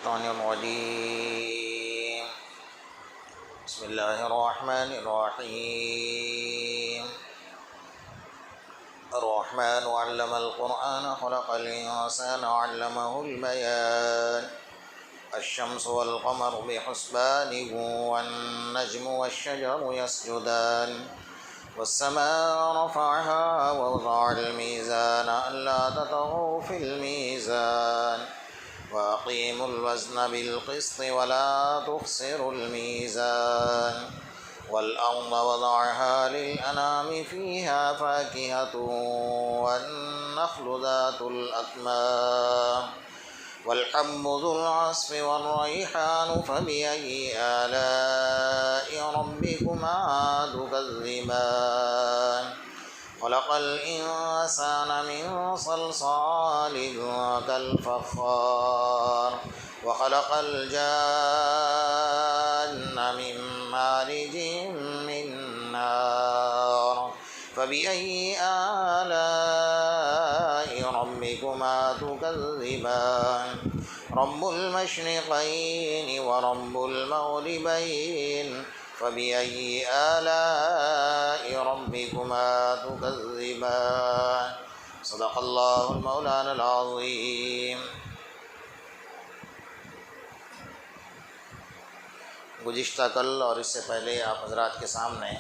الشيطان الرجيم. بسم الله الرحمن الرحيم. الرحمن علم القرآن خلق الإنسان علمه البيان. الشمس والقمر بحسبان والنجم والشجر يسجدان والسماء رفعها ووضع الميزان ألا تطغوا في الميزان وأقيموا الوزن بالقسط ولا تخسروا الميزان والأرض وضعها للأنام فيها فاكهة والنخل ذات الأكمام والحب ذو العصف والريحان فبأي آلاء ربكما تكذبان خلق الإنسان من صلصال كالفخار وخلق الجان من مارج من نار فبأي آلاء ربكما تكذبان رب المشرقين ورب المغربين فبأي آلاء ربكما تكذبان صدق الله المولانا العظيم. گزشتہ کل اور اس سے پہلے آپ حضرات کے سامنے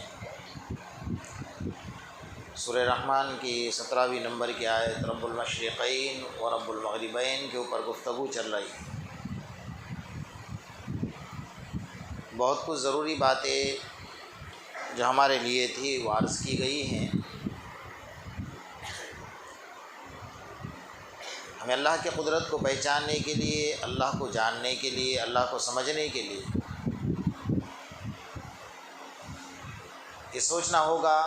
سورہ رحمان کی 17ویں نمبر کی آیت رب المشرقین و رب المغربین کے اوپر گفتگو چل رہی ہے. بہت کچھ ضروری باتیں جو ہمارے لیے تھی وہ عرض کی گئی ہیں. ہمیں اللہ کے قدرت کو پہچاننے کے لیے، اللہ کو جاننے کے لیے، اللہ کو سمجھنے کے لیے یہ سوچنا ہوگا،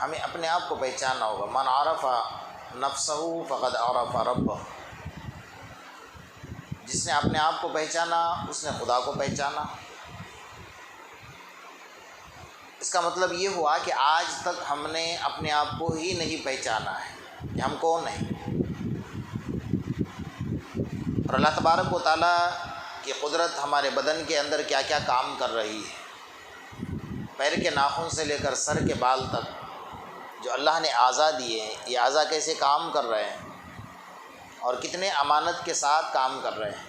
ہمیں اپنے آپ کو پہچاننا ہوگا. من عرف نفسہ فقد عرف ربہ. جس نے اپنے آپ کو پہچانا اس نے خدا کو پہچانا. اس کا مطلب یہ ہوا کہ آج تک ہم نے اپنے آپ کو ہی نہیں پہچانا ہے کہ ہم کون ہیں. اور اللہ تبارک و تعالیٰ کی قدرت ہمارے بدن کے اندر کیا کیا کام کر رہی ہے، پیر کے ناخن سے لے کر سر کے بال تک جو اللہ نے اعضاء دیے ہیں، یہ اعضاء کیسے کام کر رہے ہیں اور کتنے امانت کے ساتھ کام کر رہے ہیں.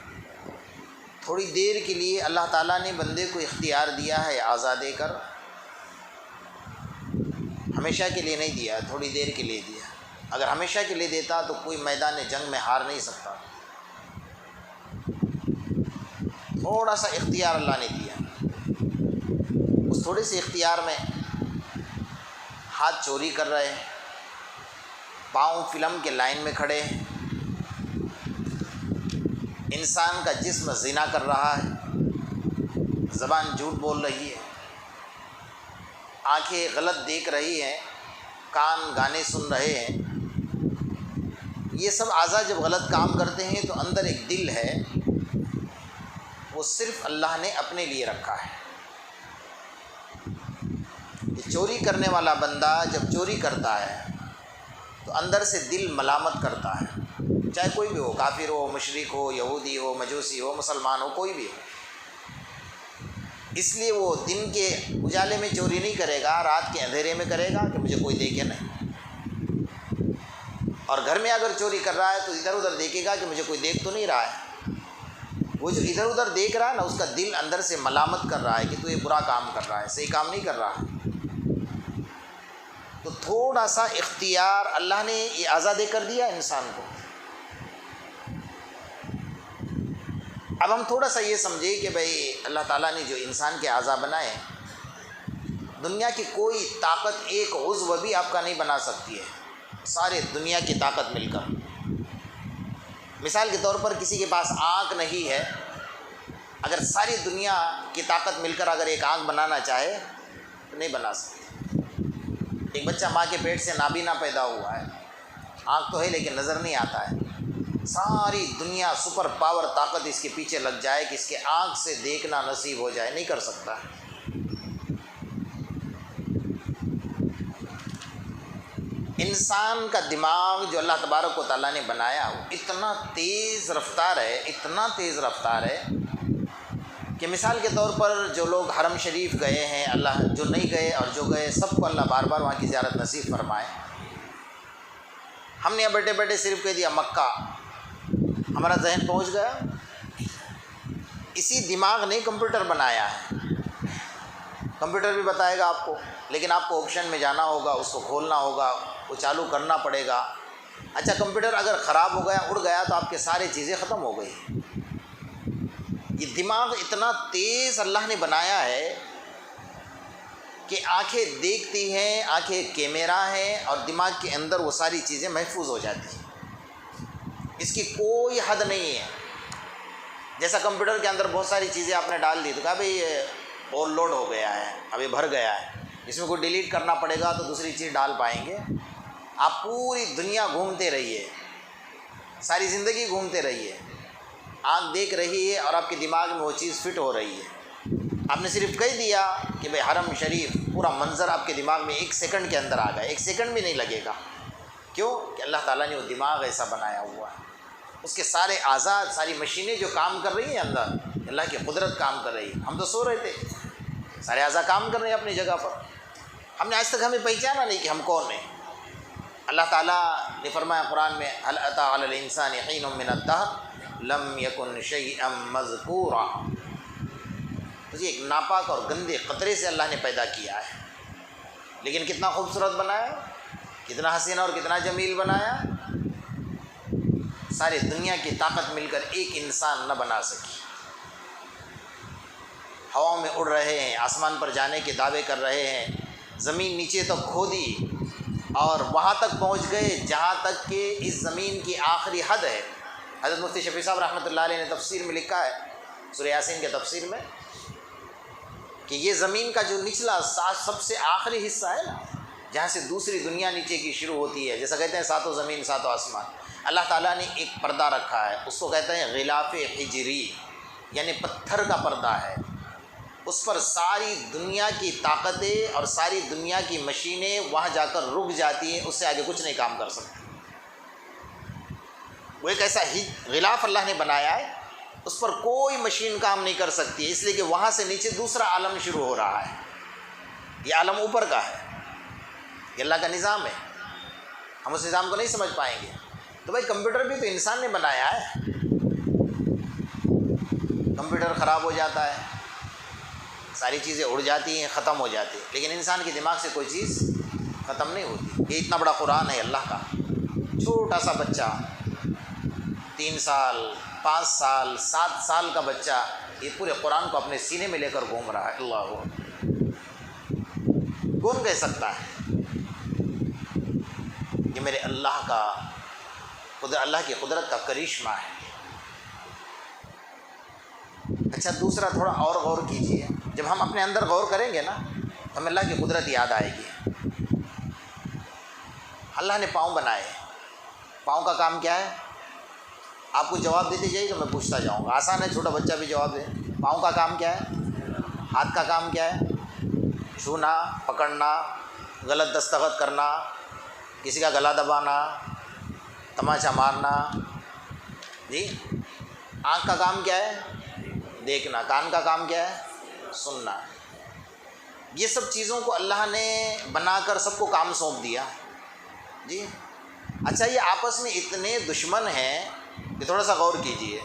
تھوڑی دیر کے لیے اللہ تعالیٰ نے بندے کو اختیار دیا ہے اعضاء دے کر، ہمیشہ کے لیے نہیں دیا، تھوڑی دیر کے لیے دیا. اگر ہمیشہ کے لیے دیتا تو کوئی میدان جنگ میں ہار نہیں سکتا. تھوڑا سا اختیار اللہ نے دیا. اس تھوڑے سے اختیار میں ہاتھ چوری کر رہے ہیں، پاؤں فلم کے لائن میں کھڑے ہیں، انسان کا جسم زنا کر رہا ہے، زبان جھوٹ بول رہی ہے، آنکھیں غلط دیکھ رہی ہیں، کان گانے سن رہے ہیں. یہ سب اعضاء جب غلط کام کرتے ہیں تو اندر ایک دل ہے، وہ صرف اللہ نے اپنے لیے رکھا ہے. چوری کرنے والا بندہ جب چوری کرتا ہے تو اندر سے دل ملامت کرتا ہے، چاہے کوئی بھی ہو، کافر ہو، مشرک ہو، یہودی ہو، مجوسی ہو، مسلمان ہو، کوئی بھی ہو. اس لیے وہ دن کے اجالے میں چوری نہیں کرے گا، رات کے اندھیرے میں کرے گا کہ مجھے کوئی دیکھے نہیں. اور گھر میں اگر چوری کر رہا ہے تو ادھر ادھر دیکھے گا کہ مجھے کوئی دیکھ تو نہیں رہا ہے. وہ جو ادھر ادھر دیکھ رہا ہے نا، اس کا دل اندر سے ملامت کر رہا ہے کہ تو یہ برا کام کر رہا ہے، صحیح کام نہیں کر رہا ہے. تو تھوڑا سا اختیار اللہ نے یہ اعضاء دے کر دیا انسان کو. اب ہم تھوڑا سا یہ سمجھے کہ بھئی اللہ تعالیٰ نے جو انسان کے اعضاء بنائے، دنیا کی کوئی طاقت ایک عضو بھی آپ کا نہیں بنا سکتی ہے، سارے دنیا کی طاقت مل کر. مثال کے طور پر کسی کے پاس آنکھ نہیں ہے، اگر ساری دنیا کی طاقت مل کر اگر ایک آنکھ بنانا چاہے تو نہیں بنا سکتی. ایک بچہ ماں کے پیٹ سے نابینا پیدا ہوا ہے، آنکھ تو ہے لیکن نظر نہیں آتا ہے. ساری دنیا سپر پاور طاقت اس کے پیچھے لگ جائے کہ اس کے آنکھ سے دیکھنا نصیب ہو جائے، نہیں کر سکتا. انسان کا دماغ جو اللہ تبارک و تعالیٰ نے بنایا وہ اتنا تیز رفتار ہے، اتنا تیز رفتار ہے کہ مثال کے طور پر جو لوگ حرم شریف گئے ہیں، اللہ جو نہیں گئے اور جو گئے سب کو اللہ بار بار وہاں کی زیارت نصیب فرمائے۔ ہم نے یہاں بیٹھے بیٹھے صرف کہہ دیا مکہ، ہمارا ذہن پہنچ گیا۔ اسی دماغ نے کمپیوٹر بنایا ہے، کمپیوٹر بھی بتائے گا آپ کو، لیکن آپ کو آپشن میں جانا ہوگا، اس کو کھولنا ہوگا، وہ چالو کرنا پڑے گا۔ اچھا کمپیوٹر اگر خراب ہو گیا، اڑ گیا، تو آپ کے ساری چیزیں ختم ہو گئی۔ یہ دماغ اتنا تیز اللہ نے بنایا ہے کہ آنکھیں دیکھتی ہیں، آنکھیں کیمرہ ہیں، اور دماغ کے اندر وہ ساری چیزیں محفوظ ہو جاتی ہیں، اس کی کوئی حد نہیں ہے۔ جیسا کمپیوٹر کے اندر بہت ساری چیزیں آپ نے ڈال دی تو کہا بھئی یہ اوور لوڈ ہو گیا ہے، ابھی بھر گیا ہے، اس میں کوئی ڈیلیٹ کرنا پڑے گا تو دوسری چیز ڈال پائیں گے۔ آپ پوری دنیا گھومتے رہیے، ساری زندگی گھومتے رہیے، آنکھ دیکھ رہی ہے اور آپ کے دماغ میں وہ چیز فٹ ہو رہی ہے۔ آپ نے صرف کہہ دیا کہ بھئی حرم شریف، پورا منظر آپ کے دماغ میں 1 سیکنڈ کے اندر آ گیا، 1 سیکنڈ بھی نہیں لگے گا۔ کیوں کہ اللہ تعالیٰ نے وہ دماغ ایسا بنایا ہوا ہے، اس کے سارے اعضاء، ساری مشینیں جو کام کر رہی ہیں اندر، اللہ کی قدرت کام کر رہی ہے۔ ہم تو سو رہے تھے، سارے اعضاء کام کر رہے ہیں اپنی جگہ پر۔ ہم نے آج تک ہمیں پہچانا نہیں کہ ہم کون ہیں۔ اللہ تعالیٰ نے فرمایا قرآن میں هل أتى على الإنسان حين من الدهر لم يكن شيئا مذكورا، تو ایک ناپاک اور گندے قطرے سے اللہ نے پیدا کیا ہے، لیکن کتنا خوبصورت بنایا، کتنا حسین اور کتنا جمیل بنایا۔ ساری دنیا کی طاقت مل کر ایک انسان نہ بنا سکی۔ ہواؤں میں اڑ رہے ہیں، آسمان پر جانے کے دعوے کر رہے ہیں، زمین نیچے تک کھودی اور وہاں تک پہنچ گئے جہاں تک کہ اس زمین کی آخری حد ہے۔ حضرت مفتی شفیع صاحب رحمۃ اللہ علیہ نے تفسیر میں لکھا ہے، سورہ یاسین کے تفسیر میں، کہ یہ زمین کا جو نچلا سب سے آخری حصہ ہے نا، جہاں سے دوسری دنیا نیچے کی شروع ہوتی ہے، جیسا کہتے ہیں ساتوں زمین ساتوں آسمان، اللہ تعالیٰ نے ایک پردہ رکھا ہے، اس کو کہتے ہیں غلاف حجری، یعنی پتھر کا پردہ ہے۔ اس پر ساری دنیا کی طاقتیں اور ساری دنیا کی مشینیں وہاں جا کر رک جاتی ہیں، اس سے آگے کچھ نہیں کام کر سکتی۔ وہ ایک ایسا غلاف اللہ نے بنایا ہے، اس پر کوئی مشین کام نہیں کر سکتی ہے، اس لیے کہ وہاں سے نیچے دوسرا عالم شروع ہو رہا ہے۔ یہ عالم اوپر کا ہے، یہ اللہ کا نظام ہے، ہم اس نظام کو نہیں سمجھ پائیں گے۔ تو بھائی کمپیوٹر بھی تو انسان نے بنایا ہے، کمپیوٹر خراب ہو جاتا ہے، ساری چیزیں اڑ جاتی ہیں، ختم ہو جاتی ہیں، لیکن انسان کے دماغ سے کوئی چیز ختم نہیں ہوتی۔ یہ اتنا بڑا قرآن ہے اللہ کا، چھوٹا سا بچہ 3 سال 5 سال 7 سال کا بچہ یہ پورے قرآن کو اپنے سینے میں لے کر گھوم رہا ہے۔ اللہ کون کہہ سکتا ہے کہ میرے اللہ کا اللہ کی قدرت کا کرشمہ ہے؟ اچھا دوسرا تھوڑا اور غور کیجئے، جب ہم اپنے اندر غور کریں گے نا تو ہمیں اللہ کی قدرت یاد آئے گی۔ اللہ نے پاؤں بنائے، پاؤں کا کام کیا ہے؟ آپ کو جواب دیتے جائیے تو میں پوچھتا جاؤں گا، آسان ہے، چھوٹا بچہ بھی جواب دے۔ پاؤں کا کام کیا ہے؟ ہاتھ کا کام کیا ہے؟ چھونا، پکڑنا، غلط دستخط کرنا، کسی کا گلا دبانا، تماچا مارنا۔ جی آنکھ کا کام کیا ہے؟ دیکھنا۔ کان کا کام کیا ہے؟ سننا۔ یہ سب چیزوں کو اللہ نے بنا کر سب کو کام سونپ دیا۔ جی اچھا یہ آپس میں اتنے دشمن ہیں کہ تھوڑا سا غور کیجئے،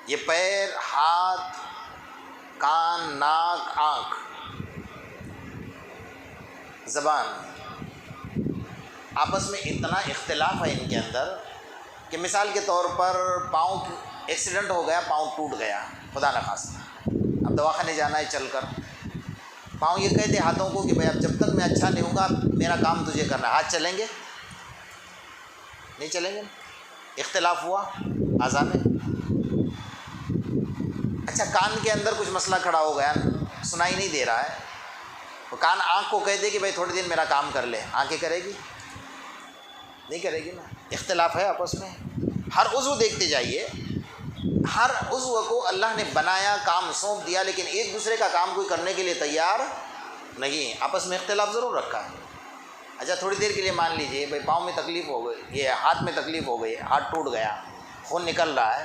یہ پیر، ہاتھ، کان، ناک، آنکھ، زبان، آپس میں اتنا اختلاف ہے ان کے اندر کہ مثال کے طور پر پاؤں ایکسیڈنٹ ہو گیا، پاؤں ٹوٹ گیا، خدا نخواستہ، اب دواخانے جانا ہے چل کر، پاؤں یہ کہتے ہاتھوں کو کہ بھائی اب جب تک میں اچھا نہیں ہوں گا میرا کام تجھے کرنا ہے۔ ہاتھ چلیں گے؟ نہیں چلیں گے، اختلاف ہوا اعضاء میں۔ اچھا کان کے اندر کچھ مسئلہ کھڑا ہو گیا، سنائی نہیں دے رہا ہے، تو کان آنکھ کو کہہ دے کہ بھائی تھوڑے دن میرا کام کر لے، آنکھیں کرے گی؟ نہیں کرے گی نا، اختلاف ہے آپس میں۔ ہر عضو دیکھتے جائیے، ہر عضو کو اللہ نے بنایا، کام سونپ دیا، لیکن ایک دوسرے کا کام کوئی کرنے کے لیے تیار نہیں، آپس میں اختلاف ضرور رکھا ہے۔ اچھا تھوڑی دیر کے لیے مان لیجئے بھائی پاؤں میں تکلیف ہو گئی، یہ ہاتھ میں تکلیف ہو گئی، ہاتھ ٹوٹ گیا، خون نکل رہا ہے،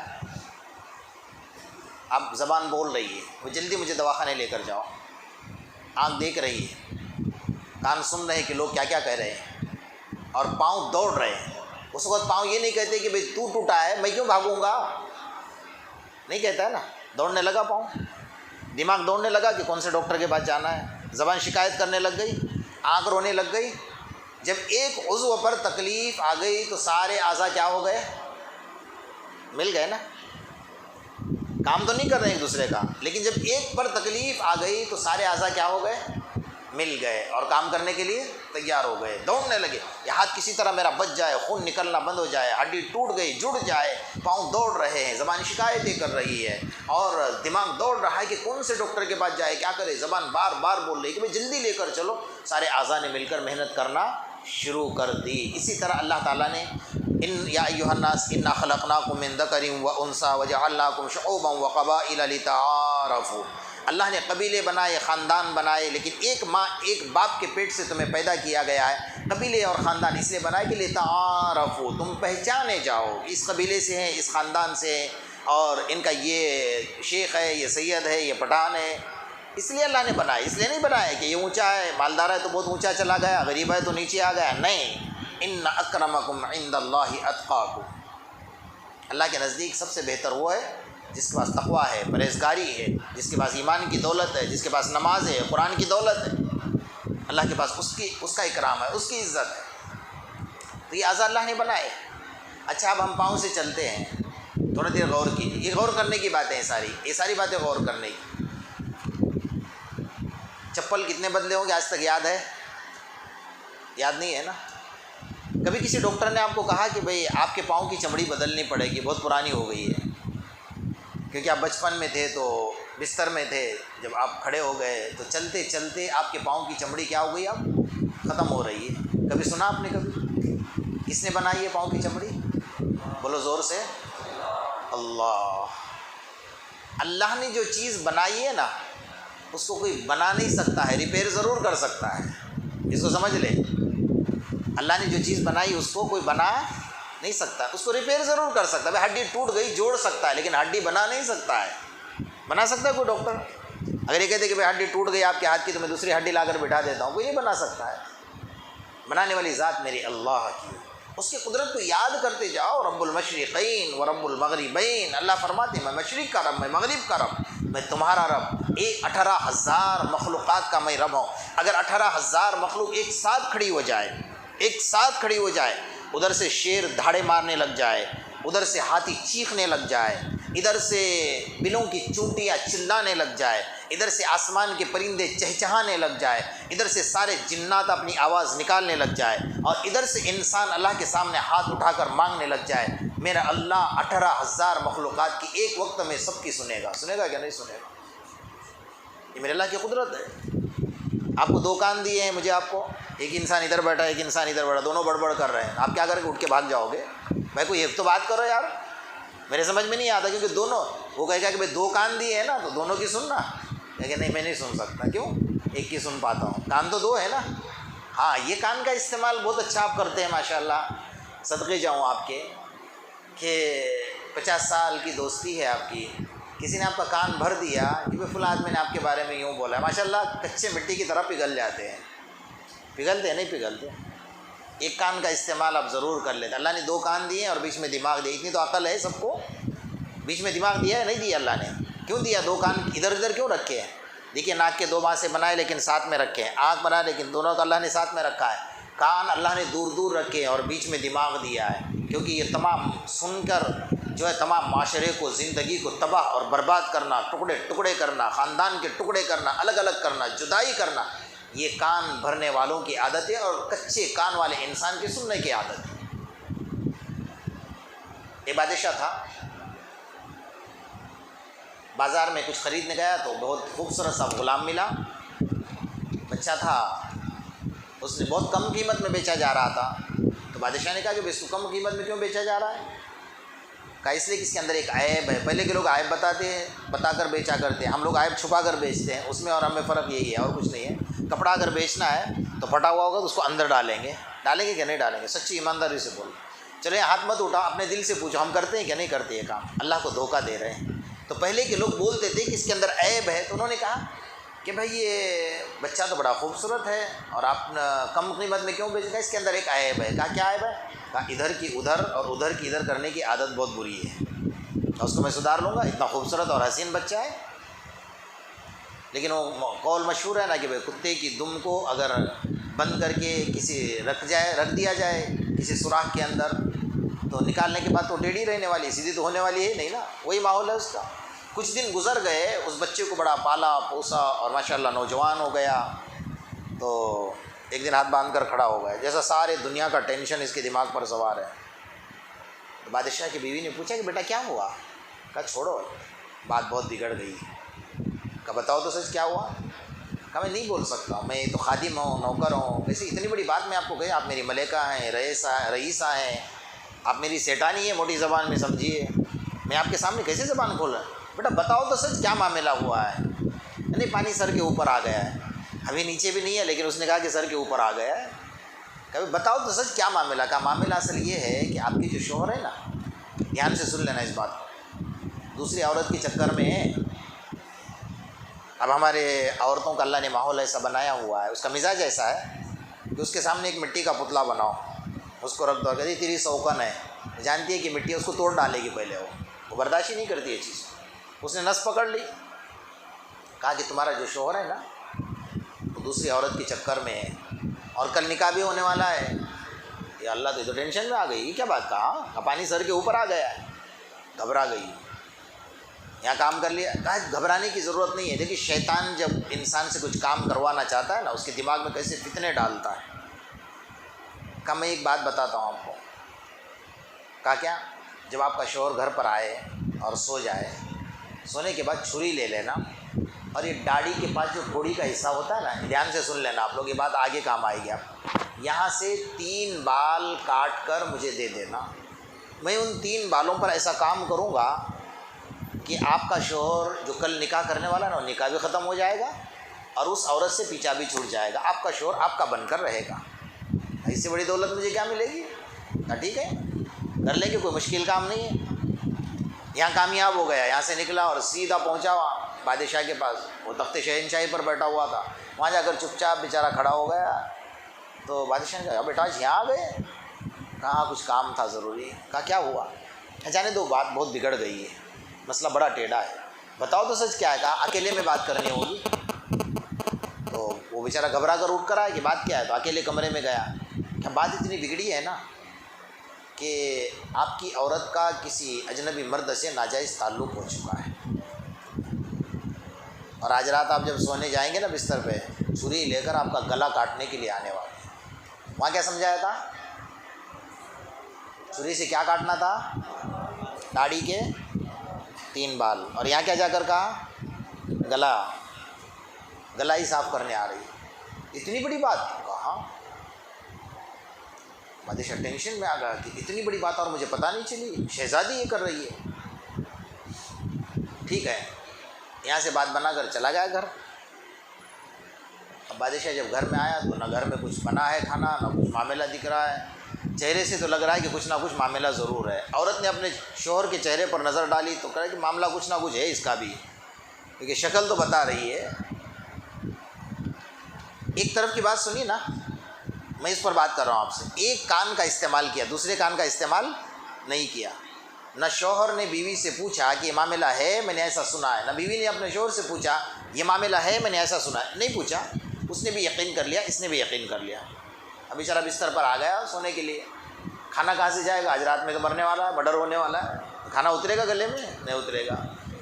اب زبان بول رہی ہے، وہ جلدی مجھے دواخانے لے کر جاؤ، آنکھ دیکھ رہی ہے، کان سن رہے ہیں کہ لوگ کیا کیا کہہ رہے ہیں، اور پاؤں دوڑ رہے ہیں، اس وقت پاؤں یہ نہیں کہتے کہ بھئی تو ٹوٹا ہے میں کیوں بھاگوں گا، نہیں کہتا ہے نا، دوڑنے لگا پاؤں، دماغ دوڑنے لگا کہ کون سے ڈاکٹر کے پاس جانا ہے، زبان شکایت کرنے لگ گئی، آنکھ رونے لگ گئی۔ جب ایک عضو پر تکلیف آ گئی تو سارے اعضاء کیا ہو گئے، مل گئے نا، کام تو نہیں کر رہے ایک دوسرے کا، لیکن جب ایک پر تکلیف آ گئی تو سارے اعضاء کیا ہو گئے، مل گئے اور کام کرنے کے لیے تیار ہو گئے، دوڑنے لگے۔ یہ ہاتھ کسی طرح میرا بچ جائے، خون نکلنا بند ہو جائے، ہڈی ٹوٹ گئی جڑ جائے، پاؤں دوڑ رہے ہیں، زبان شکایتیں کر رہی ہے اور دماغ دوڑ رہا ہے کہ کون سے ڈاکٹر کے پاس جائے، کیا کرے، زبان بار بار بول رہی ہے کہ بھئی جلدی لے کر چلو، سارے اعضاء نے مل کر محنت کرنا شروع کر دی۔ اسی طرح اللہ تعالیٰ نے یا ایھا الناس انا خلقناکم من ذکر و انثی وجعلناکم شعوبا وقبائل لتعارفوا، اللہ نے قبیلے بنائے، خاندان بنائے، لیکن ایک ماں ایک باپ کے پیٹ سے تمہیں پیدا کیا گیا ہے۔ قبیلے اور خاندان اس لیے بنائے کہ لتعارفوا، تم پہچانے جاؤ، اس قبیلے سے ہیں، اس خاندان سے ہیں، اور ان کا یہ شیخ ہے، یہ سید ہے، یہ پٹھان ہے، اس لیے اللہ نے بنایا، اس لیے نہیں بنایا کہ یہ اونچا ہے، مالدار ہے تو بہت اونچا چلا گیا، غریب ہے تو نیچے آ گیا، نہیں، ان اکرمکم عند اللہ اتقاکم، اللہ کے نزدیک سب سے بہتر وہ ہے جس کے پاس تقویٰ ہے، پرہیزگاری ہے، جس کے پاس ایمان کی دولت ہے، جس کے پاس نماز ہے، قرآن کی دولت ہے، اللہ کے پاس اس کا اکرام ہے، اس کی عزت ہے، تو یہ اعضاء اللہ نے بنائے۔ اچھا اب ہم پاؤں سے چلتے ہیں، تھوڑا دیر غور کیجیے، یہ غور کرنے کی باتیں ہیں یہ ساری باتیں غور کرنے کی۔ چپل کتنے بدلے ہوں گے آج تک یاد ہے؟ یاد نہیں ہے نا؟ کبھی کسی ڈاکٹر نے آپ کو کہا کہ بھئی آپ کے پاؤں کی چمڑی بدلنی پڑے گی، بہت پرانی ہو گئی ہے، کیونکہ آپ بچپن میں تھے تو بستر میں تھے، جب آپ کھڑے ہو گئے تو چلتے چلتے آپ کے پاؤں کی چمڑی کیا ہو گئی، اب ختم ہو رہی ہے۔ کبھی سنا آپ نے؟ کبھی کس نے بنائی ہے پاؤں کی چمڑی؟ بولو زور سے، اللہ۔ اللہ نے جو چیز بنائی ہے نا اس کو کوئی بنا نہیں سکتا ہے، ریپیئر ضرور کر سکتا ہے، اس کو سمجھ لے۔ اللہ نے جو چیز بنائی اس کو کوئی بنا نہیں سکتا، اس کو ریپیئر ضرور کر سکتا ہے، بھائی ہڈی ٹوٹ گئی جوڑ سکتا ہے، لیکن ہڈی بنا نہیں سکتا ہے۔ بنا سکتا ہے کوئی ڈاکٹر؟ اگر یہ کہتے کہ بھائی ہڈی ٹوٹ گئی آپ کے ہاتھ کی تو میں دوسری ہڈی لا کر بٹھا دیتا ہوں، کوئی نہیں بنا سکتا ہے۔ بنانے والی ذات میری اللہ کی، اس کی قدرت کو یاد کرتے جاؤ۔ رب المشرقین و رب المغربین، اللہ فرماتے ہیں میں مشرق کا رب، میں مغرب کا رب، میں تمہارا رب، 18,000 مخلوقات کا میں رب ہوں۔ اگر 18,000 مخلوق ایک ساتھ کھڑی ہو جائے، ادھر سے شیر دھاڑے مارنے لگ جائے، ادھر سے ہاتھی چیخنے لگ جائے، ادھر سے بلوں کی چونٹیاں چلانے لگ جائے، ادھر سے آسمان کے پرندے چہچہانے لگ جائے، ادھر سے سارے جنات اپنی آواز نکالنے لگ جائے، اور ادھر سے انسان اللہ کے سامنے ہاتھ اٹھا کر مانگنے لگ جائے، میرا اللہ 18,000 مخلوقات کی ایک وقت میں سب کی سنے گا کہ نہیں سنے گا؟ یہ میرے اللہ کی قدرت ہے۔ آپ کو 2 کان دیے ہیں مجھے، آپ کو ایک انسان ادھر بیٹھا ہے، ایک انسان ادھر بیٹھا، دونوں بڑبڑ کر رہے ہیں، آپ کیا کریں گے؟ اٹھ کے بھاگ جاؤ گے؟ بھائی کوئی ایک تو بات کرو یار، میرے سمجھ میں نہیں آتا، کیونکہ دونوں، وہ کہے گا کہ بھائی 2 کان دیے ہیں نا تو دونوں کی سننا، لیکن نہیں میں نہیں سن سکتا، کیوں؟ ایک کی سن پاتا ہوں، کان تو 2 ہے نا۔ ہاں یہ کان کا استعمال بہت اچھا آپ کرتے ہیں ماشاءاللہ، صدقے جاؤں آپ کے، کہ 50 سال کی دوستی ہے آپ کی، کسی نے آپ کا کان بھر دیا کہ بھئی فلاں آدمی نے آپ کے بارے میں یوں بولا ہے، ماشاءاللہ کچے مٹی کی طرح پگھل جاتے ہیں، پگھلتے ہیں نہیں پگھلتے؟ ایک کان کا استعمال آپ ضرور کر لیتے۔ اللہ نے 2 کان دیے ہیں اور بیچ میں دماغ دیا، اتنی تو عقل ہے سب کو، بیچ میں دماغ دیا ہے نہیں دیا اللہ نے؟ کیوں دیا؟ 2 کان ادھر ادھر کیوں رکھے ہیں؟ دیکھیے ناک کے 2 ماسے بنائے لیکن ساتھ میں رکھے ہیں، آنکھ بنائے لیکن دونوں کا اللہ نے ساتھ میں رکھا ہے، کان اللہ نے دور دور رکھے ہیں اور بیچ میں دماغ دیا ہے، کیونکہ یہ تمام سن کر جو ہے تمام معاشرے کو، زندگی کو تباہ اور برباد کرنا، ٹکڑے ٹکڑے کرنا، خاندان کے ٹکڑے کرنا، الگ الگ کرنا، جدائی کرنا، یہ کان بھرنے والوں کی عادت ہے، اور کچے کان والے انسان کے سننے کی عادت ہے۔ ایک بادشاہ تھا، بازار میں کچھ خریدنے گیا تو بہت خوبصورت سا غلام ملا، بچہ تھا، اس نے بہت کم قیمت میں بیچا جا رہا تھا، تو بادشاہ نے کہا کہ اس کو کم قیمت میں کیوں بیچا جا رہا ہے؟ کہا اس لیے کہ اس کے اندر ایک عیب ہے، پہلے کے لوگ عیب بتا کر بیچا کرتے ہیں، ہم لوگ عیب چھپا کر بیچتے ہیں، اس میں اور ہم میں فرق یہی ہے اور کچھ نہیں ہے۔ کپڑا اگر بیچنا ہے تو پھٹا ہوا ہوگا تو اس کو اندر ڈالیں گے کہ نہیں ڈالیں گے؟ سچی ایمانداری سے بول. چلے ہاتھ مت اٹھا، اپنے دل سے پوچھو ہم کرتے ہیں کہ نہیں کرتے یہ کام؟ اللہ کو دھوکہ دے رہے ہیں. تو پہلے کے لوگ بولتے تھے کہ اس کے اندر عیب ہے، تو انہوں نے کہا کہ بھائی یہ بچہ تو بڑا خوبصورت ہے اور آپ کم قیمت میں کیوں بیچ رہے ہیں؟ اس کے اندر ایک عیب ہے. کہا کیا عیب ہے؟ کہا ادھر کی ادھر اور ادھر کی ادھر کرنے کی عادت بہت بری ہے، اور اس کو میں سدھار لوں گا. اتنا خوبصورت اور حسین بچہ ہے. لیکن وہ قول مشہور ہے نا کہ بھائی کتے کی دم کو اگر بند کر کے رکھ دیا جائے کسی سوراخ کے اندر، تو نکالنے کے بعد تو ٹیڑھی رہنے والی، سیدھی تو ہونے والی ہے نہیں نا. وہی ماحول ہے اس کا. کچھ دن گزر گئے، اس بچے کو بڑا پالا پوسا اور ماشاءاللہ نوجوان ہو گیا. تو ایک دن ہاتھ باندھ کر کھڑا ہو گیا، جیسا سارے دنیا کا ٹینشن اس کے دماغ پر سوار ہے. تو بادشاہ کی بیوی نے پوچھا کہ بیٹا کیا ہوا؟ کہا چھوڑو، بات بہت بگڑ گئی. کہا بتاؤ تو سچ کیا ہوا؟ کہا میں نہیں بول سکتا ہوں، میں تو خادم ہوں، نوکر ہوں. ویسے اتنی بڑی بات میں آپ کو کہی، آپ میری ملکہ ہیں، رئیسہ ہیں، آپ میری سیٹانی ہیں، موٹی زبان میں سمجھیے. میں آپ کے سامنے کیسے زبان کھول رہا ہوں؟ بیٹا بتاؤ تو سچ کیا معاملہ ہوا ہے؟ نہیں پانی سر کے اوپر آ گیا ہے. ابھی نیچے بھی نہیں ہے لیکن اس نے کہا کہ سر کے اوپر آ گیا ہے. کبھی بتاؤ تو سچ کیا معاملہ؟ کا معاملہ اصل یہ ہے کہ آپ کی جو شوہر ہے نا، دھیان سے سن لینا اس بات کو، دوسری عورت کے چکر میں اب ہمارے عورتوں کا اللہ نے ماحول ایسا بنایا ہوا ہے، اس کا مزاج ایسا ہے کہ اس کے سامنے ایک مٹی کا پتلا بناؤ، اس کو رکھ دو، کہتی تیری سوکن ہے، جانتی ہے کہ مٹی اس کو توڑ ڈالے گی پہلے، وہ برداشت ہی نہیں کرتی یہ چیز. اس نے نس پکڑ لی. کہا کہ تمہارا جو شوہر ہے نا وہ دوسری عورت کے چکر میں ہے اور کل نکاح بھی ہونے والا ہے. یا اللہ تو ٹینشن میں آ گئی. یہ کیا بات کہا؟ پانی سر کے اوپر آ گیا ہے. گھبرا گئی، یہاں کام کر لیا. کہا گھبرانے کی ضرورت نہیں ہے. دیکھیے شیطان جب انسان سے کچھ کام کروانا چاہتا ہے نا، اس کے دماغ میں کیسے فتنے ڈالتا ہے. کہا میں ایک بات بتاتا ہوں آپ کو. کہا کیا؟ جب آپ کا شوہر گھر پر آئے اور سو جائے، سونے کے بعد چھری لے لینا اور یہ داڑھی کے پاس جو گھوڑی کا حصہ ہوتا ہے نا، دھیان سے سن لینا آپ لوگ، یہ بات آگے کام آئے گی. آپ یہاں سے 3 بال کاٹ کر مجھے دے دینا. میں ان 3 بالوں پر ایسا کام کروں گا کہ آپ کا شوہر جو کل نکاح کرنے والا نا، نکاح بھی ختم ہو جائے گا اور اس عورت سے پیچھا بھی چھوٹ جائے گا. آپ کا شوہر آپ کا بن کر رہے گا. اس سے بڑی دولت مجھے کیا ملے گی؟ ٹھیک ہے، کر لیں گے، کوئی مشکل کام نہیں ہے. یہاں کامیاب ہو گیا، یہاں سے نکلا اور سیدھا پہنچا بادشاہ کے پاس. وہ تخت شہنشاہی پر بیٹھا ہوا تھا. وہاں جا کر چپ چاپ بیچارہ کھڑا ہو گیا. تو بادشاہ نے کہا بیٹا آج یہاں آ گئے؟ کہا کچھ کام تھا ضروری. کہا کیا ہوا؟ جانے دو، بات بہت بگڑ گئی ہے، مسئلہ بڑا ٹیڑھا ہے، بتاؤ تو سچ کیا ہے؟ کہا اکیلے میں بات کرنی ہوگی. تو وہ بیچارہ گھبرا کر اٹھ کر آیا کہ بات کیا ہے. تو اکیلے کمرے میں گیا. کہ بات اتنی بگڑی ہے نا کہ آپ کی عورت کا کسی اجنبی مرد سے ناجائز تعلق ہو چکا ہے، اور آج رات آپ جب سونے جائیں گے نا بستر پہ، چھری لے کر آپ کا گلا کاٹنے کے لیے آنے والے ہیں. وہاں کیا سمجھایا تھا؟ چھری سے کیا کاٹنا تھا؟ داڑھی کے 3 بال. اور یہاں کیا جا کر کہا؟ گلا ہی صاف کرنے آ رہی. اتنی بڑی بات؟ کہاں. بادشاہ ٹینشن میں آ گیا کہ اتنی بڑی بات اور مجھے پتہ نہیں چلی، شہزادی یہ کر رہی ہے. ٹھیک ہے، یہاں سے بات بنا کر چلا گیا گھر. اب بادشاہ جب گھر میں آیا تو نہ گھر میں کچھ بنا ہے کھانا، نہ کچھ معاملہ دکھ رہا ہے. چہرے سے تو لگ رہا ہے کہ کچھ نہ کچھ معاملہ ضرور ہے. عورت نے اپنے شوہر کے چہرے پر نظر ڈالی تو کہا کہ معاملہ کچھ نہ کچھ ہے اس کا بھی، کیونکہ شکل تو بتا رہی ہے. ایک طرف کی بات سنی نا، میں اس پر بات کر رہا ہوں آپ سے. ایک کان کا استعمال کیا، دوسرے کان کا استعمال نہیں کیا. نہ شوہر نے بیوی سے پوچھا کہ یہ معاملہ ہے، میں نے ایسا سنا ہے. نہ بیوی نے اپنے شوہر سے پوچھا یہ معاملہ ہے، میں نے ایسا سنا ہے. نہیں پوچھا. اس نے بھی یقین کر لیا، اس نے بھی یقین کر لیا. اب بیچارہ بستر پر آ گیا سونے کے لیے. کھانا کہاں سے جائے گا؟ آج رات میں تو مرنے والا ہے، مرڈر ہونے والا ہے. کھانا اترے گا گلے میں؟ نہیں اترے گا.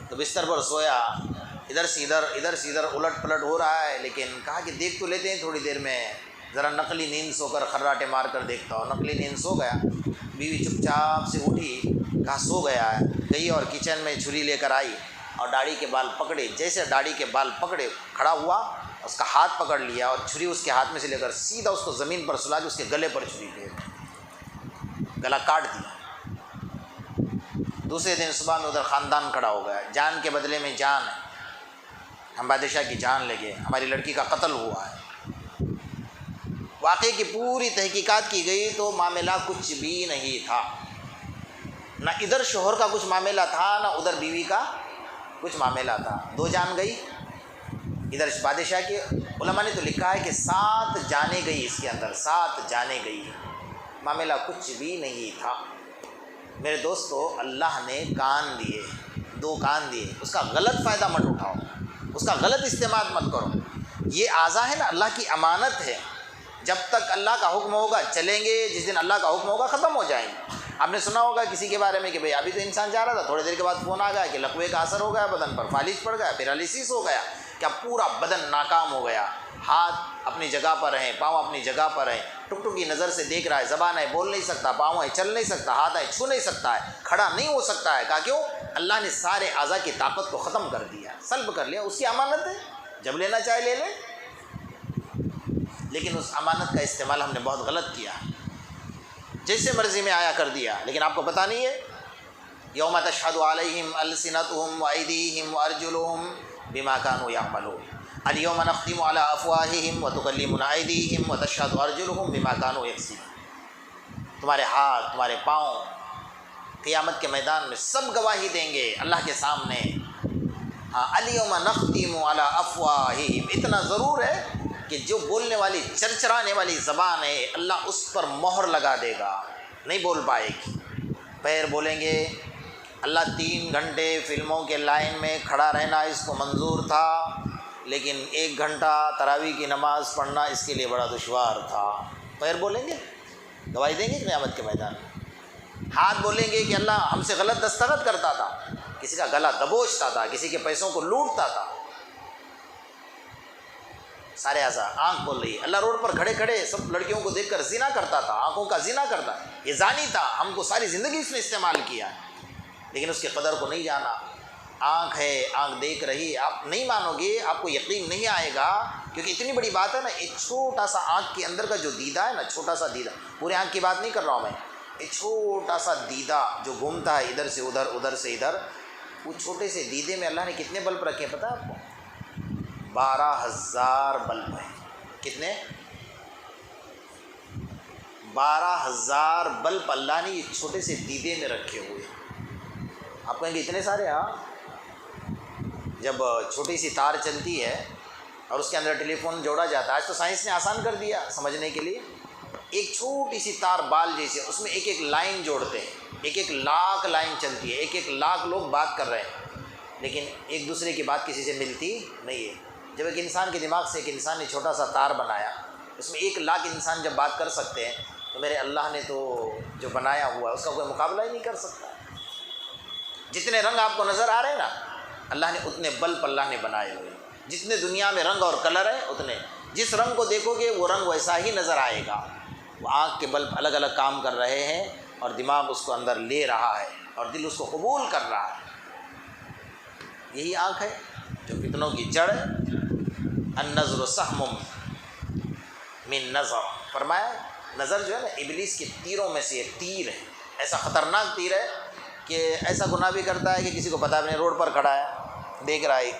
تو بستر پر سویا، ادھر سے ادھر الٹ پلٹ ہو رہا ہے. لیکن کہا کہ دیکھ تو لیتے ہیں تھوڑی دیر میں، ذرا نقلی نیند سو کر خراٹے مار کر دیکھتا ہوں. نقلی نیند سو گیا. بیوی چپ چاپ سے اٹھی، کہا سو گیا ہے. گئی اور کچن میں چھری لے کر آئی اور داڑھی کے بال پکڑے. جیسے داڑھی کے بال پکڑے کھڑا ہوا، اس کا ہاتھ پکڑ لیا اور چھری اس کے ہاتھ میں سے لے کر سیدھا اس کو زمین پر سلا کے اس کے گلے پر چھری پھیر گلا کاٹ دیا. دوسرے دن صبح میں ادھر خاندان کھڑا ہو گیا. جان کے بدلے میں جان ہے، ہم بادشاہ کی جان لے گئے، ہماری لڑکی کا قتل ہوا ہے. واقعے کی پوری تحقیقات کی گئی تو معاملہ کچھ بھی نہیں تھا، نہ ادھر شوہر کا کچھ معاملہ تھا نہ ادھر بیوی کا کچھ معاملہ تھا۔ 2 جان گئی، ادھر بادشاہ کے علماء نے تو لکھا ہے کہ 7 جانیں گئی، اس کے اندر 7 جانیں گئی، معاملہ کچھ بھی نہیں تھا۔ میرے دوستو، اللہ نے کان دیے، 2 کان دیے، اس کا غلط فائدہ مت اٹھاؤ، اس کا غلط استعمال مت کرو۔ یہ اعضاء ہے نا، اللہ کی امانت ہے، جب تک اللہ کا حکم ہوگا چلیں گے، جس دن اللہ کا حکم ہوگا ختم ہو جائیں گے۔ آپ نے سنا ہوگا کسی کے بارے میں کہ بھئی ابھی تو انسان جا رہا تھا، تھوڑی دیر کے بعد فون آ گیا کہ لقوے کا اثر ہو گیا، بدن پر فالج پڑ گیا، پیرالائسس ہو گیا، کیا پورا بدن ناکام ہو گیا، ہاتھ اپنی جگہ پر ہیں، پاؤں اپنی جگہ پر ہیں، ٹک ٹک کی نظر سے دیکھ رہا ہے، زبان ہے بول نہیں سکتا، پاؤں ہے چل نہیں سکتا، ہاتھ ہے چھو نہیں سکتا ہے، کھڑا نہیں ہو سکتا ہے۔ کہا کیوں؟ اللہ نے سارے اعضاء کی طاقت کو ختم کر دیا، سلب کر لیا، اس کی امانت ہے، جب لینا چاہے لے لے۔ لیکن اس امانت کا استعمال ہم نے بہت غلط کیا، جیسے مرضی میں آیا کر دیا۔ لیکن آپ کو پتہ نہیں ہے، یوم تشہد علیہم السنتہم وایدیہم وارجلہم بما کانوا یعملون، الیوم نختم علی افواہہم وتکلمنا ایدیہم وتشہد ارجلہم بما کانوا یکسبون۔ تمہارے ہاتھ، تمہارے پاؤں قیامت کے میدان میں سب گواہی دیں گے اللہ کے سامنے۔ الیوم نختم علی افواہہم، اتنا ضرور ہے کہ جو بولنے والی چرچرانے والی زبان ہے اللہ اس پر مہر لگا دے گا، نہیں بول پائے گی۔ پیر بولیں گے، اللہ 3 گھنٹے فلموں کے لائن میں کھڑا رہنا اس کو منظور تھا، لیکن 1 گھنٹہ تراویح کی نماز پڑھنا اس کے لیے بڑا دشوار تھا۔ پیر بولیں گے، گواہی دیں گے قیامت کے میدان میں۔ ہاتھ بولیں گے کہ اللہ ہم سے غلط دستخط کرتا تھا، کسی کا گلا دبوچتا تھا، کسی کے پیسوں کو لوٹتا تھا۔ سارے اعضاء، آنکھ بول رہی ہے، اللہ روڈ پر کھڑے کھڑے سب لڑکیوں کو دیکھ کر زنا کرتا تھا، آنکھوں کا زنا کرتا، یہ زانی تھا، ہم کو ساری زندگی اس نے استعمال کیا، لیکن اس کی قدر کو نہیں جانا۔ آنکھ ہے، آنکھ دیکھ رہی، آپ نہیں مانو گے، آپ کو یقین نہیں آئے گا، کیونکہ اتنی بڑی بات ہے نا، ایک چھوٹا سا آنکھ کے اندر کا جو دیدہ ہے نا، چھوٹا سا دیدہ، پورے آنکھ کی بات نہیں کر رہا ہوں میں، ایک چھوٹا سا دیدہ جو گھومتا ہے ادھر سے ادھر، ادھر سے ادھر، وہ چھوٹے سے دیدے میں اللہ نے کتنے بلب رکھے ہیں پتہ ہے آپ کو؟ 12,000 بلب ہیں۔ کتنے؟ 12,000 بلب اللہ نے یہ چھوٹے سے دیدے میں رکھے ہوئے۔ آپ کہیں گے اتنے سارے؟ ہاں، جب چھوٹی سی تار چلتی ہے اور اس کے اندر ٹیلی فون جوڑا جاتا ہے، آج تو سائنس نے آسان کر دیا سمجھنے کے لیے، ایک چھوٹی سی تار بال جیسے، اس میں ایک لائن جوڑتے ہیں، 1,00,000 لائن چلتی ہے، 1,00,000 لوگ بات کر رہے ہیں، لیکن ایک دوسرے کی بات کسی سے ملتی نہیں ہے۔ جب ایک انسان کے دماغ سے ایک انسان نے چھوٹا سا تار بنایا، اس میں 1,00,000 انسان جب بات کر سکتے ہیں، تو میرے اللہ نے تو جو بنایا ہوا ہے اس کا کوئی مقابلہ ہی نہیں کر سکتا۔ جتنے رنگ آپ کو نظر آ رہے ہیں نا، اللہ نے اتنے بلب اللہ نے بنائے ہوئے، جتنے دنیا میں رنگ اور کلر ہیں اتنے، جس رنگ کو دیکھو گے وہ رنگ ویسا ہی نظر آئے گا۔ وہ آنکھ کے بلب الگ الگ کام کر رہے ہیں اور دماغ اس کو اندر لے رہا ہے اور دل اس کو قبول کر رہا ہے۔ یہی آنکھ ہے جو فتنوں کی جڑ ہے۔ النظر سہم من نظر، فرمایا نظر جو ہے نا ابلیس کے تیروں میں سے ایک تیر ہے، ایسا خطرناک تیر ہے کہ ایسا گناہ بھی کرتا ہے کہ کسی کو پتہ بھی نہیں، روڈ پر کھڑا ہے دیکھ رہا ہے،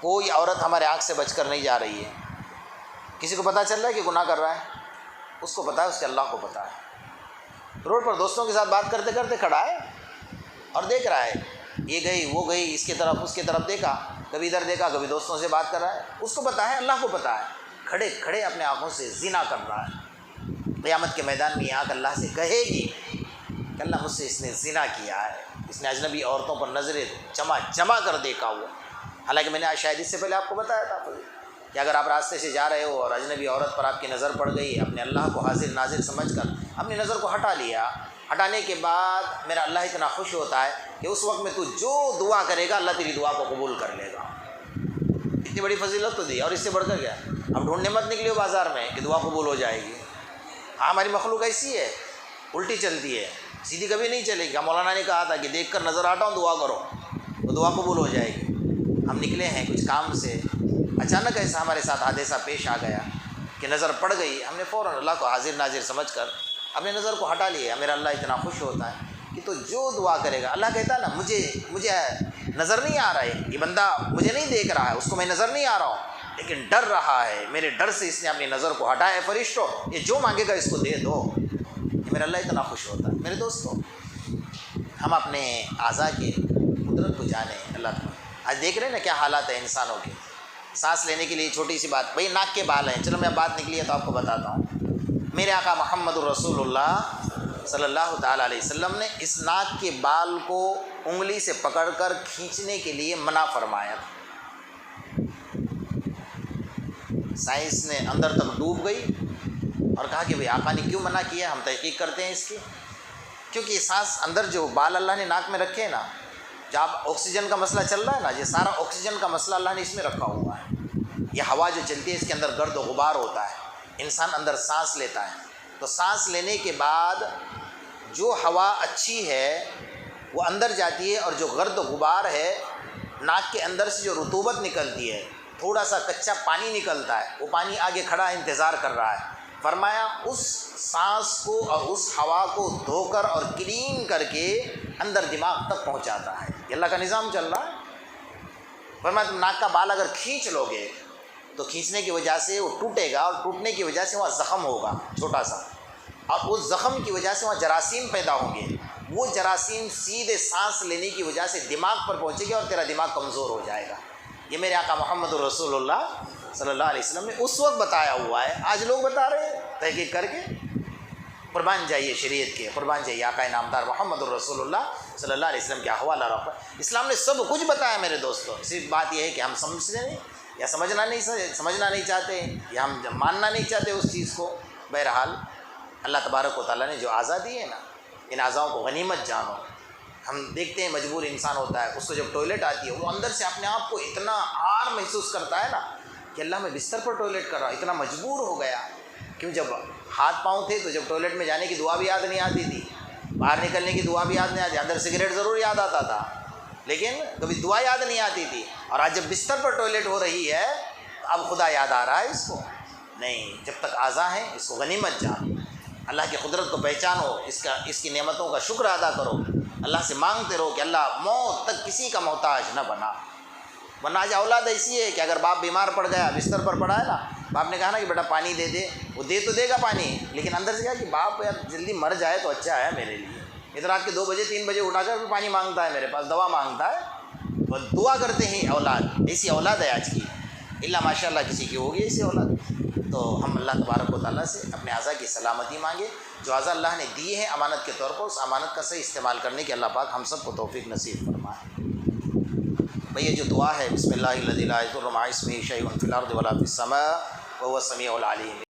کوئی عورت ہمارے آنکھ سے بچ کر نہیں جا رہی ہے، کسی کو پتہ چل رہا ہے کہ گناہ کر رہا ہے، اس کو پتہ ہے، اس کے اللہ کو پتہ ہے۔ روڈ پر دوستوں کے ساتھ بات کرتے کرتے کھڑا ہے اور دیکھ رہا ہے، یہ گئی وہ گئی، اس کی طرف اس کی طرف دیکھا، کبھی ادھر دیکھا، کبھی دوستوں سے بات کر رہا ہے، اس کو پتہ ہے، اللہ کو پتہ ہے، کھڑے کھڑے اپنے آنکھوں سے زنا کر رہا ہے۔ قیامت کے میدان میں یہ آنکھ اللہ سے کہے گی کہ اللہ مجھ سے اس نے زنا کیا ہے، اس نے اجنبی عورتوں پر نظریں جمع کر دیکھا ہوا۔ حالانکہ میں نے شاید اس سے پہلے آپ کو بتایا تھا کہ اگر آپ راستے سے جا رہے ہو اور اجنبی عورت پر آپ کی نظر پڑ گئی، اپنے اللہ کو حاضر ناظر سمجھ کر اپنی نظر کو ہٹا لیا، ہٹانے کے بعد میرا اللہ اتنا خوش ہوتا ہے کہ اس وقت میں تو جو دعا کرے گا اللہ تیری دعا کو قبول کر لے گا۔ اتنی بڑی فضیلت تو دی، اور اس سے بڑھ کر کیا؟ اب ڈھونڈنے مت نکلیو بازار میں کہ دعا قبول ہو جائے گی۔ ہاں، ہماری مخلوق ایسی ہے، الٹی چلتی ہے، سیدھی کبھی نہیں چلے گی۔ مولانا نے کہا تھا کہ دیکھ کر نظر ہٹاؤ دعا کرو، وہ دعا قبول ہو جائے گی۔ ہم نکلے ہیں کچھ کام سے، اچانک ایسا ہمارے ساتھ حادثہ پیش آ گیا کہ نظر پڑ گئی، ہم نے فوراً اللہ کو حاضر ناظر سمجھ کر اپنے نظر کو ہٹا لیا۔ میرا اللہ اتنا خوش ہوتا ہے کہ تو جو دعا کرے گا، اللہ کہتا ہے نا مجھے نظر نہیں آ رہا ہے، یہ بندہ مجھے نہیں دیکھ رہا ہے، اس کو میں نظر نہیں آ رہا ہوں، لیکن ڈر رہا ہے، میرے ڈر سے اس نے اپنی نظر کو ہٹایا ہے، فرشتوں یہ جو مانگے گا اس کو دے دو، یہ میرا اللہ اتنا خوش ہوتا ہے۔ میرے دوستوں، ہم اپنے اعضاء کے قدرت کو جانیں۔ اللہ تعالیٰ آج دیکھ رہے ہیں نا کیا حالات ہیں انسانوں کے، سانس لینے کے لیے چھوٹی سی بات، بھئی ناک کے بال ہیں، چلو میں بات نکلی ہے تو آپ کو بتاتا ہوں۔ میرے آقا محمد الرسول اللہ صلی اللہ تعالیٰ علیہ وسلم نے اس ناک کے بال کو انگلی سے پکڑ کر کھینچنے کے لیے منع فرمایا تھا۔ سائنس نے اندر تک ڈوب گئی اور کہا کہ بھئی آقا نے کیوں منع کیا، ہم تحقیق کرتے ہیں اس کی۔ کیونکہ یہ سانس اندر جو بال اللہ نے ناک میں رکھے ہیں نا، جب آکسیجن کا مسئلہ چل رہا ہے نا، یہ سارا آکسیجن کا مسئلہ اللہ نے اس میں رکھا ہوا ہے۔ یہ ہوا جو چلتی ہے اس کے اندر گرد و غبار ہوتا ہے، انسان اندر سانس لیتا ہے، تو سانس لینے کے بعد جو ہوا اچھی ہے وہ اندر جاتی ہے، اور جو گرد و غبار ہے، ناک کے اندر سے جو رطوبت نکلتی ہے، تھوڑا سا کچا پانی نکلتا ہے، وہ پانی آگے کھڑا انتظار کر رہا ہے۔ فرمایا اس سانس کو اور اس ہوا کو دھو کر اور کلین کر کے اندر دماغ تک پہنچاتا ہے۔ یہ اللہ کا نظام چل رہا ہے۔ فرمایا تم ناک کا بال اگر کھینچ لو گے تو کھینچنے کی وجہ سے وہ ٹوٹے گا، اور ٹوٹنے کی وجہ سے وہاں زخم ہوگا چھوٹا سا، اور اس زخم کی وجہ سے وہاں جراثیم پیدا ہوں گے، وہ جراثیم سیدھے سانس لینے کی وجہ سے دماغ پر پہنچے گی اور تیرا دماغ کمزور ہو جائے گا۔ یہ میرے آقا محمد الرسول اللہ صلی اللہ علیہ وسلم نے اس وقت بتایا ہوا ہے، آج لوگ بتا رہے ہیں تحقیق کر کے۔ قربان جائیے شریعت کے، قربان جائیے آقا نامدار محمد الرسول اللہ صلی اللہ علیہ وسلم کے حوالہ رکھا۔ اسلام نے سب کچھ بتایا میرے دوستوں، صرف بات یہ ہے کہ ہم سمجھتے نہیں، یا سمجھنا نہیں چاہتے، یا ہم ماننا نہیں چاہتے اس چیز کو۔ بہرحال اللہ تبارک و تعالیٰ نے جو اعضاء دیے نا، ان اعضاؤں کو غنیمت جانو۔ ہم دیکھتے ہیں مجبور انسان ہوتا ہے، اس کو جب ٹوائلٹ آتی ہے وہ اندر سے اپنے آپ کو اتنا عار محسوس کرتا ہے نا کہ اللہ میں بستر پر ٹوائلٹ کر رہا، اتنا مجبور ہو گیا۔ کیوں؟ جب ہاتھ پاؤں تھے تو جب ٹوائلٹ میں جانے کی دعا بھی یاد نہیں آتی تھی، باہر نکلنے کی دعا بھی یاد نہیں آتی، اندر سگریٹ ضرور یاد آتا تھا لیکن کبھی دعا یاد نہیں آتی تھی۔ اور آج جب بستر پر ٹوائلٹ ہو رہی ہے تو اب خدا یاد آ رہا ہے اس کو؟ نہیں، جب تک اعضاء ہیں اس کو غنیمت جانو، اللہ کی قدرت کو پہچانو، اس کی نعمتوں کا شکر ادا کرو، اللہ سے مانگتے رہو کہ اللہ موت تک کسی کا محتاج نہ بنا۔ ورنہ آج اولاد ایسی ہے کہ اگر باپ بیمار پڑ گیا، بستر پر پڑا ہے نا، باپ نے کہا نا کہ بیٹا پانی دے دے، وہ دے تو دے گا پانی، لیکن اندر سے کہا کہ باپ یار جلدی مر جائے تو اچھا ہے میرے لیے۔ یہ تو رات کے 2 بجے 3 بجے اٹھا کر پانی مانگتا ہے، میرے پاس دوا مانگتا ہے۔ وہ دعا کرتے ہیں اولاد، ایسی اولاد ہے آج کی، اللہ ماشاء اللہ کسی کی ہوگی ایسی اولاد۔ تو ہم اللہ تبارک و تعالیٰ سے اپنے اعضاء کی سلامتی مانگے، جو اعضاء اللہ نے دیے ہیں امانت کے طور پر، اس امانت کا صحیح استعمال کرنے کی اللہ پاک ہم سب کو توفیق نصیب فرمائے۔ بھئی یہ جو دعا ہے، بسم اللہ الذی لا یضر مع اسمہ شیء فی الارض ولا فی السماء وهو السمیع العلیم۔